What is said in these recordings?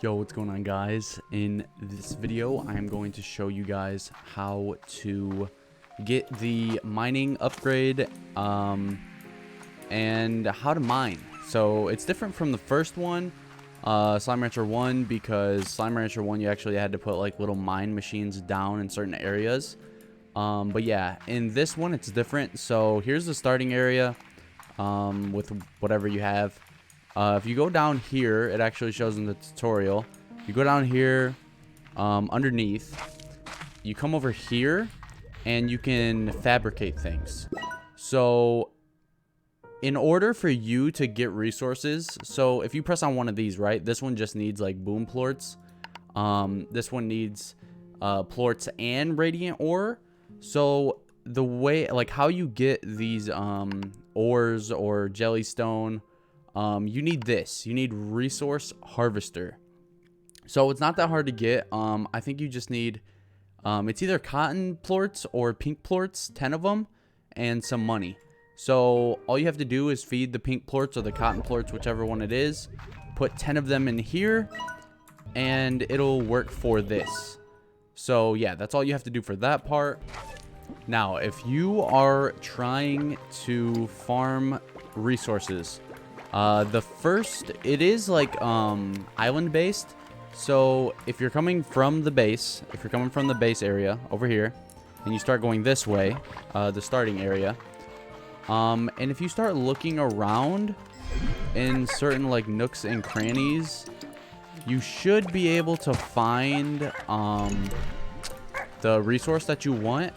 Yo, what's going on, guys? In this video, I am going to show you guys how to get the mining upgrade and how to mine. So it's different from the first one, Slime Rancher 1, because Slime Rancher 1 you actually had to put like little mine machines down in certain areas. But yeah, in this one it's different. So here's the starting area with whatever you have. If you go down here, it actually shows in the tutorial. You go down here, underneath, you come over here, and you can fabricate things. So, in order for you to get resources, so if you press on one of these, right, this one just needs like boom plorts. This one needs plorts and radiant ore. So, the way, like how you get these ores or jellystone, you need this. You need resource harvester. So it's not that hard to get. I think you just need, it's either cotton plorts or pink plorts, 10 of them, and some money. So all you have to do is feed the pink plorts or the cotton plorts, whichever one it is. Put 10 of them in here, and it'll work for this. So yeah, that's all you have to do for that part. Now, if you are trying to farm resources, the first, it is like island based. So if you're coming from the base, area over here, and you start going this way, the starting area, and if you start looking around in certain like nooks and crannies, you should be able to find the resource that you want.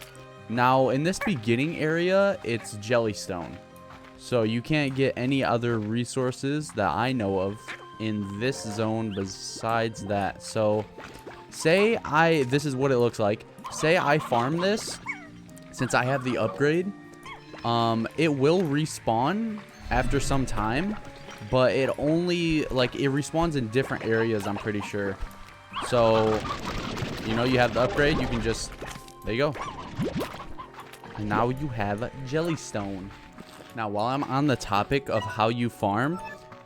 Now in this beginning area, it's jellystone. So you can't get any other resources that I know of in this zone besides that. So say this is what it looks like. Say I farm this, since I have the upgrade, it will respawn after some time, but it only, like, it respawns in different areas, I'm pretty sure. So, you know, you have the upgrade, you can just, there you go. And now you have jellystone. Now, while I'm on the topic of how you farm,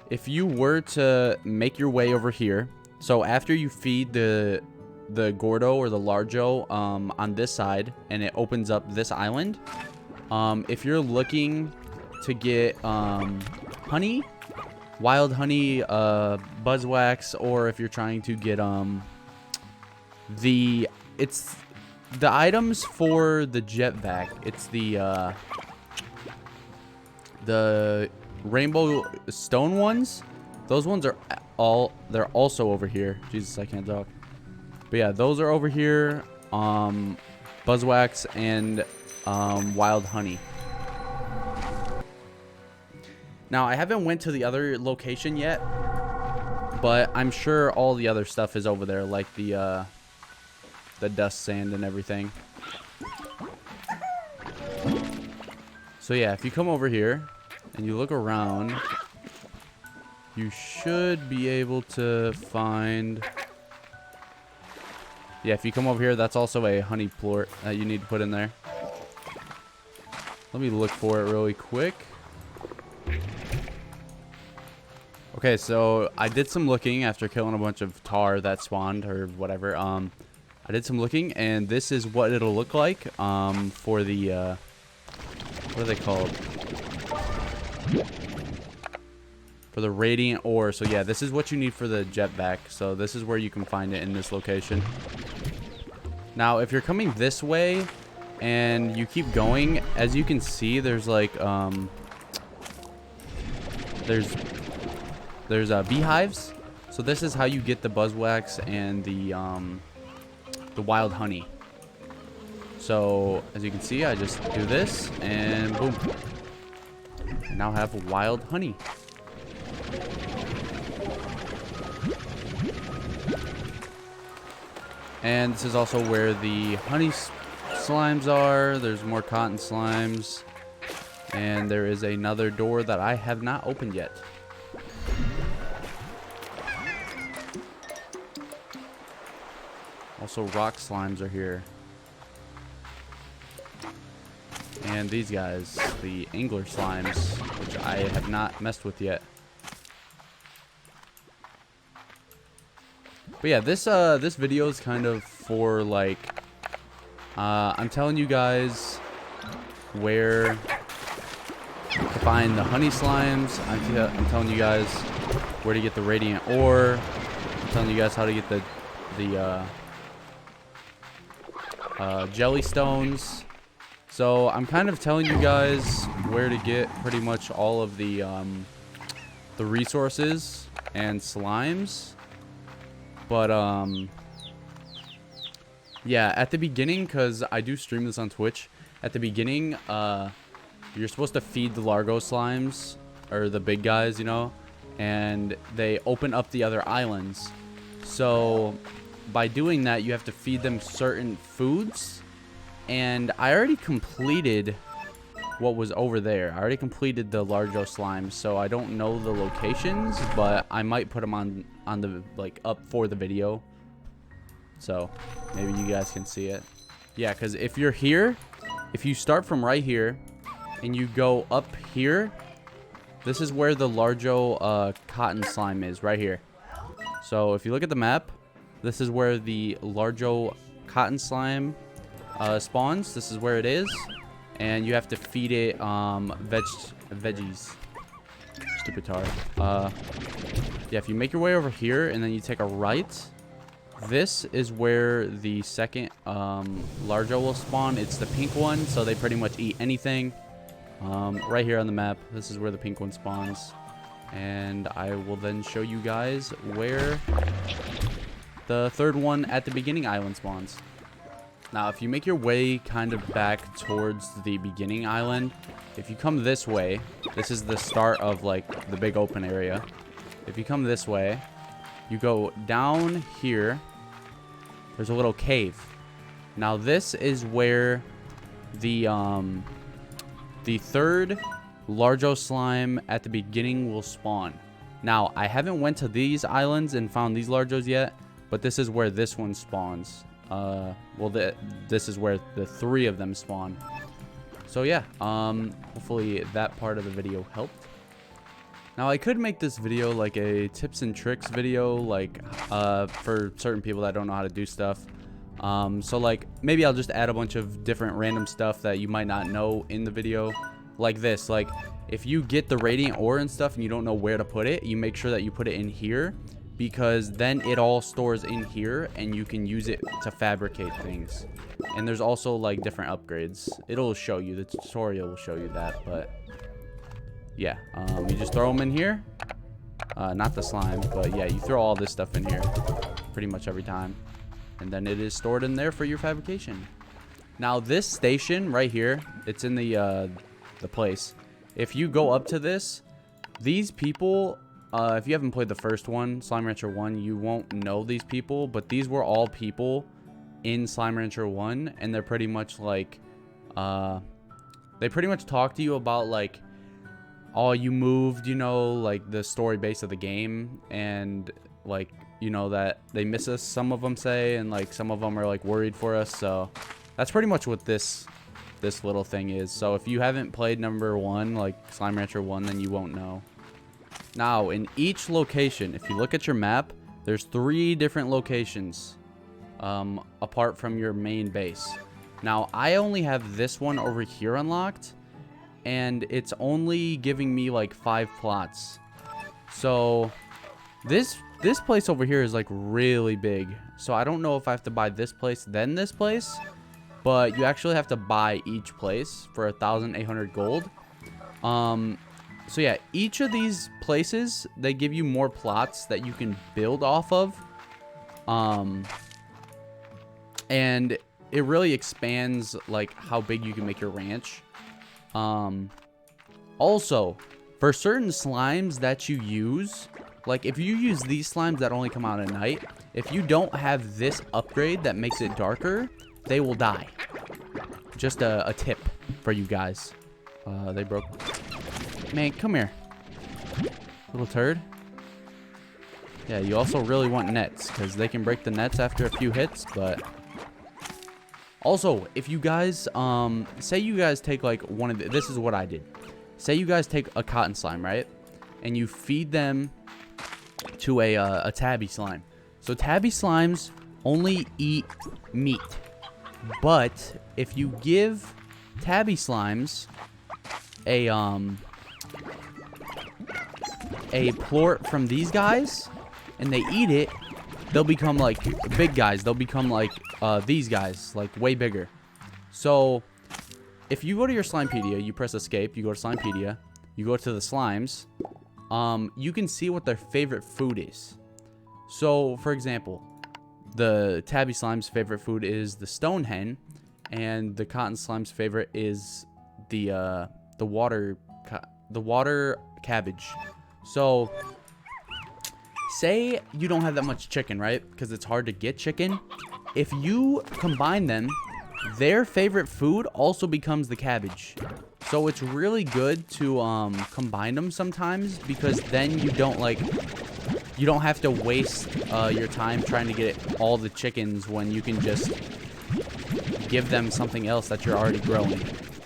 if you were to make your way over here, so after you feed the Gordo or the Largo on this side, and it opens up this island, if you're looking to get honey, wild honey, buzzwax, or if you're trying to get the items for the jetpack, it's the rainbow stone ones. Those ones are they're also over here. Jesus, I can't talk. But yeah, those are over here. Buzzwax and wild honey. Now, I haven't went to the other location yet, but I'm sure all the other stuff is over there, like the dust sand and everything. So yeah, if you come over here and you look around, you should be able to find... Yeah, if you come over here, that's also a honey plort that you need to put in there. Let me look for it really quick. Okay, so I did some looking after killing a bunch of tar that spawned or whatever. I did some looking, and this is what it'll look like for the... what are they called? For the radiant ore. So yeah, this is what you need for the jetpack. So this is where you can find it, in this location. Now, if you're coming this way and you keep going, as you can see, there's like there's beehives. So this is how you get the buzzwax and the wild honey. So as you can see, I just do this and boom. I now have wild honey. And this is also where the honey slimes are. There's more cotton slimes. And there is another door that I have not opened yet. Also, rock slimes are here. And these guys, the angler slimes, which I have not messed with yet. But yeah, this video is kind of for like I'm telling you guys where to find the honey slimes. I'm telling you guys where to get the radiant ore. I'm telling you guys how to get the jelly stones. So I'm kind of telling you guys where to get pretty much all of the resources and slimes. But yeah, at the beginning, because I do stream this on Twitch, at the beginning you're supposed to feed the Largo slimes, or the big guys, you know, and they open up the other islands. So by doing that, you have to feed them certain foods. And I already completed what was over there. I already completed the Largo slimes, so I don't know the locations, but I might put them on the, like, up for the video, so maybe you guys can see it. Yeah, because if you're here, if you start from right here and you go up here, this is where the Largo cotton slime is, right here. So if you look at the map, this is where the Largo cotton slime spawns. This is where it is, and you have to feed it veggies. Stupid tar. Yeah, if you make your way over here and then you take a right, this is where the second Largo will spawn. It's the pink one, so they pretty much eat anything. Right here on the map, this is where the pink one spawns, and I will then show you guys where the third one at the beginning island spawns. Now, if you make your way kind of back towards the beginning island, if you come this way, this is the start of, like, the big open area. If you come this way, you go down here, there's a little cave. Now, this is where the third Largo slime at the beginning will spawn. Now, I haven't went to these islands and found these Largos yet, but this is where this one spawns. Well, this is where the 3 of them spawn. So yeah, hopefully that part of the video helped. Now, I could make this video like a tips and tricks video, like for certain people that don't know how to do stuff. So like maybe I'll just add a bunch of different random stuff that you might not know in the video, like this. Like if you get the radiant ore and stuff and you don't know where to put it, you make sure that you put it in here, because then it all stores in here and you can use it to fabricate things. And there's also like different upgrades. It'll show you, the tutorial will show you that. But yeah, you just throw them in here. Not the slime, but yeah, you throw all this stuff in here pretty much every time, and then it is stored in there for your fabrication. Now this station right here, it's in the place. If you go up to this, these people, if you haven't played the first one, Slime Rancher 1, you won't know these people, but these were all people in Slime Rancher 1, and they're pretty much like, they pretty much talk to you about like, oh, you moved, you know, like the story base of the game, and like, you know, that they miss us, some of them say, and like some of them are like worried for us. So that's pretty much what this little thing is. So if you haven't played number 1, like Slime Rancher 1, then you won't know. Now, in each location, if you look at your map, there's 3 different locations apart from your main base. Now, I only have this one over here unlocked, and it's only giving me like 5 plots. So this place over here is like really big. So I don't know if I have to buy this place then this place, but you actually have to buy each place for 1,800 gold. So yeah, each of these places, they give you more plots that you can build off of. And it really expands like how big you can make your ranch. Also, for certain slimes that you use, like if you use these slimes that only come out at night, if you don't have this upgrade that makes it darker, they will die. Just a tip for you guys. They broke. Man, come here, little turd. Yeah, you also really want nets, because they can break the nets after a few hits. But also, if you guys say you guys take like one of this is what I did. Say you guys take a cotton slime, right, and you feed them to a tabby slime. So tabby slimes only eat meat. But if you give tabby slimes a plort from these guys and they eat it, they'll become like big guys. They'll become like these guys, like way bigger. So if you go to your Slimepedia, you press escape, you go to Slimepedia, you go to the slimes, you can see what their favorite food is. So for example, the tabby slime's favorite food is the stone hen, and the cotton slime's favorite is the water cabbage. So say you don't have that much chicken, right? Because it's hard to get chicken. If you combine them, their favorite food also becomes the cabbage. So it's really good to combine them sometimes, because then you don't have to waste your time trying to get all the chickens when you can just give them something else that you're already growing,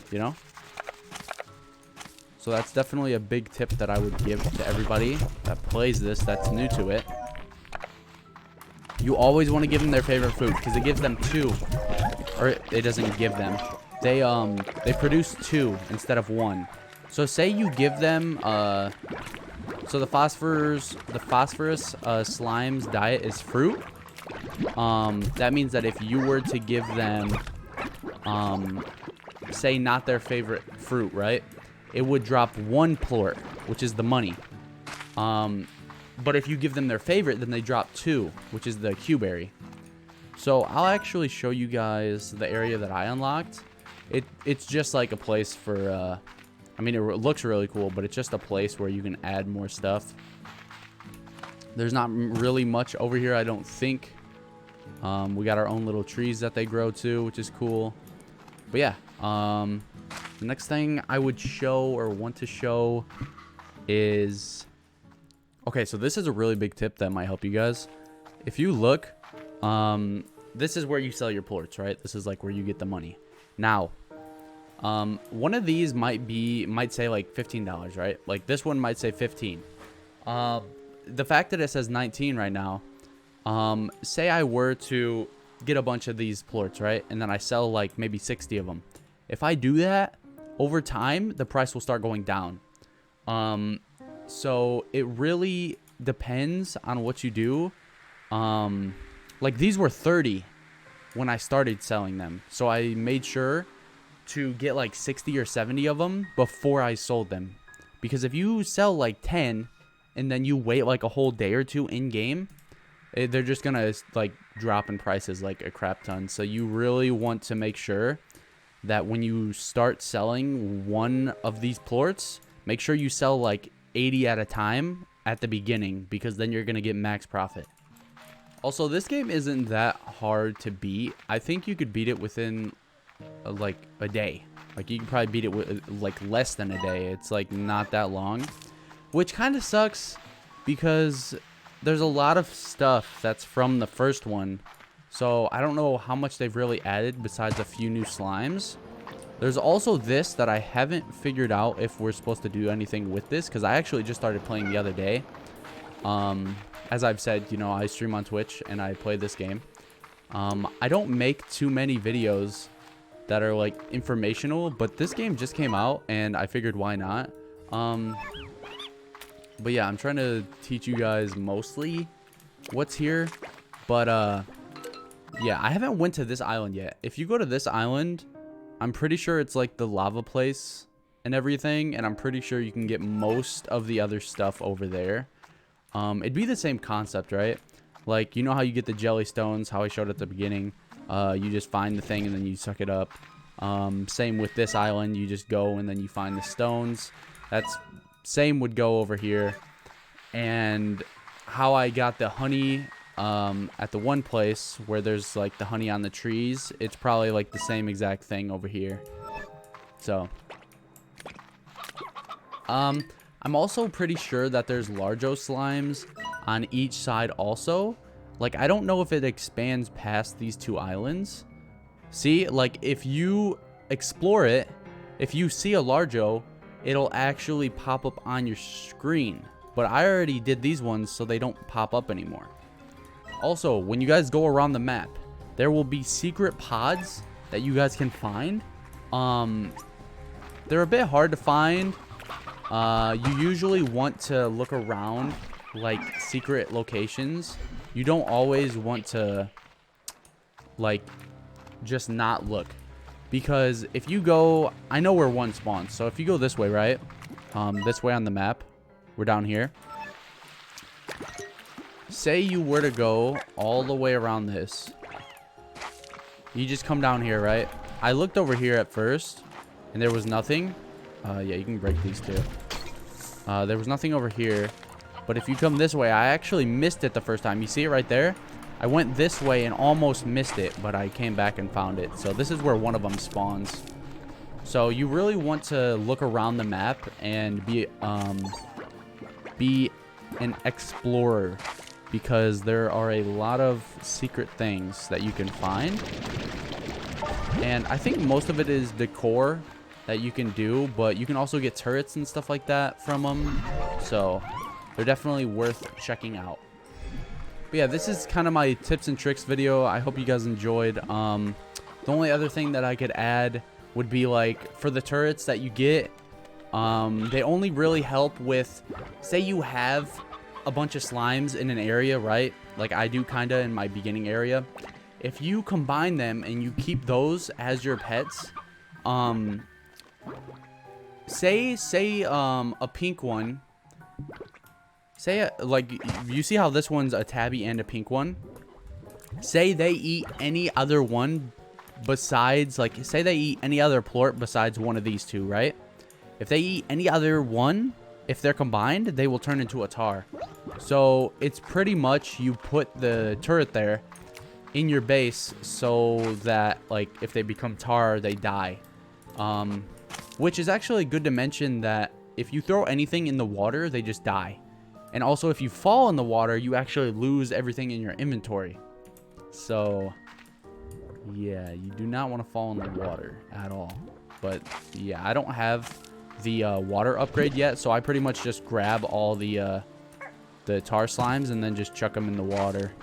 you know? So that's definitely a big tip that I would give to everybody that plays this, that's new to it. You always want to give them their favorite food, because it gives them 2. Or it doesn't give them. They produce 2 instead of 1. So say you give them so the phosphorus slime's diet is fruit. That means that if you were to give them say not their favorite fruit, right? It would drop 1 plort, which is the money. But if you give them their favorite, then they drop 2, which is the Q-berry. So I'll actually show you guys the area that I unlocked. It's just like a place for, I mean, it looks really cool, but it's just a place where you can add more stuff. There's not really much over here, I don't think. We got our own little trees that they grow too, which is cool. But yeah, the next thing I would show or want to show is... Okay, so this is a really big tip that might help you guys. If you look, this is where you sell your plorts, right? This is like where you get the money. Now, one of these might say like $15, right? Like this one might say 15. The fact that it says 19 right now, say I were to get a bunch of these plorts, right? And then I sell like maybe 60 of them. If I do that, over time, the price will start going down. So it really depends on what you do. Like these were 30 when I started selling them. So I made sure to get like 60 or 70 of them before I sold them. Because if you sell like 10 and then you wait like a whole day or two in game, they're just gonna like drop in prices like a crap ton. So you really want to make sure that when you start selling one of these plorts, make sure you sell like 80 at a time at the beginning, because then you're gonna get max profit. Also, this game isn't that hard to beat. I think you could beat it within like a day. Like you could probably beat it with like less than a day. It's like not that long, which kind of sucks because there's a lot of stuff that's from the first one. So I don't know how much they've really added besides a few new slimes. There's also this that I haven't figured out if we're supposed to do anything with this, because I actually just started playing the other day. As I've said, you know, I stream on Twitch and I play this game. I don't make too many videos that are like informational, but this game just came out and I figured why not. But yeah, I'm trying to teach you guys mostly what's here. But yeah, I haven't went to this island yet. If you go to this island, I'm pretty sure it's like the lava place and everything, and I'm pretty sure you can get most of the other stuff over there. It'd be the same concept, right? Like, you know how you get the jelly stones, how I showed at the beginning. You just find the thing and then you suck it up. Same with this island, you just go and then you find the stones. That's same would go over here. And how I got the honey at the one place where there's like the honey on the trees, it's probably like the same exact thing over here. So I'm also pretty sure that there's Largo slimes on each side also. Like, I don't know if it expands past these two islands. See, like, if you explore it, if you see a Largo, it'll actually pop up on your screen. But I already did these ones, so they don't pop up anymore. Also, when you guys go around the map, there will be secret pods that you guys can find. They're a bit hard to find. You usually want to look around like secret locations. You don't always want to like just not look, because if you go, I know where one spawns, so if you go this way, right, this way on the map, we're down here. Say you were to go all the way around this, you just come down here, right? I looked over here at first and there was nothing. Yeah, you can break these too. There was nothing over here, but if you come this way, I actually missed it the first time. You see it right there? I went this way and almost missed it, but I came back and found it. So this is where one of them spawns. So you really want to look around the map and be an explorer, because there are a lot of secret things that you can find. And I think most of it is decor that you can do, but you can also get turrets and stuff like that from them. So they're definitely worth checking out. But yeah, this is kind of my tips and tricks video. I hope you guys enjoyed. The only other thing that I could add would be, like, for the turrets that you get, they only really help with, say you have a bunch of slimes in an area, right? Like I do kind of in my beginning area. If you combine them and you keep those as your pets, say a pink one, say like you see how this one's a tabby and a pink one. Say they eat any other one besides, like, say they eat any other plort besides one of these two, right? If they eat any other one, if they're combined, they will turn into a tar. So it's pretty much you put the turret there in your base so that, like, if they become tar, they die. Which is actually good to mention that if you throw anything in the water, they just die. And also, if you fall in the water, you actually lose everything in your inventory. So yeah, you do not want to fall in the water at all. But yeah, I don't have the water upgrade yet, so I pretty much just grab all the tar slimes and then just chuck them in the water.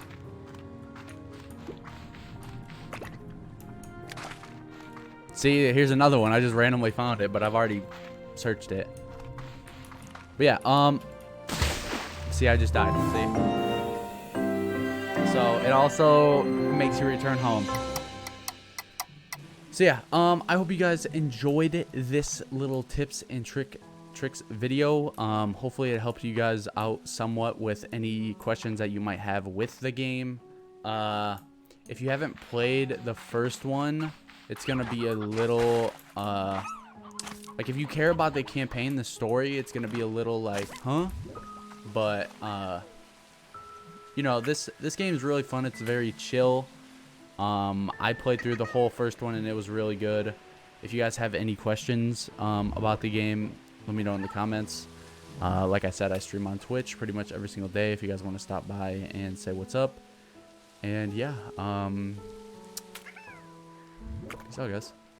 See, here's another one. I just randomly found it, but I've already searched it. But yeah, see, I just died. See? So it also makes you return home. So yeah, I hope you guys enjoyed this little tips and tricks video. Hopefully it helped you guys out somewhat with any questions that you might have with the game. If you haven't played the first one, it's gonna be a little like, if you care about the campaign, the story, it's gonna be a little like, huh? But you know, this game is really fun. It's very chill. I played through the whole first one and it was really good. If you guys have any questions about the game, let me know in the comments. Like I said, I stream on Twitch pretty much every single day if you guys want to stop by and say what's up. And yeah, peace out, guys.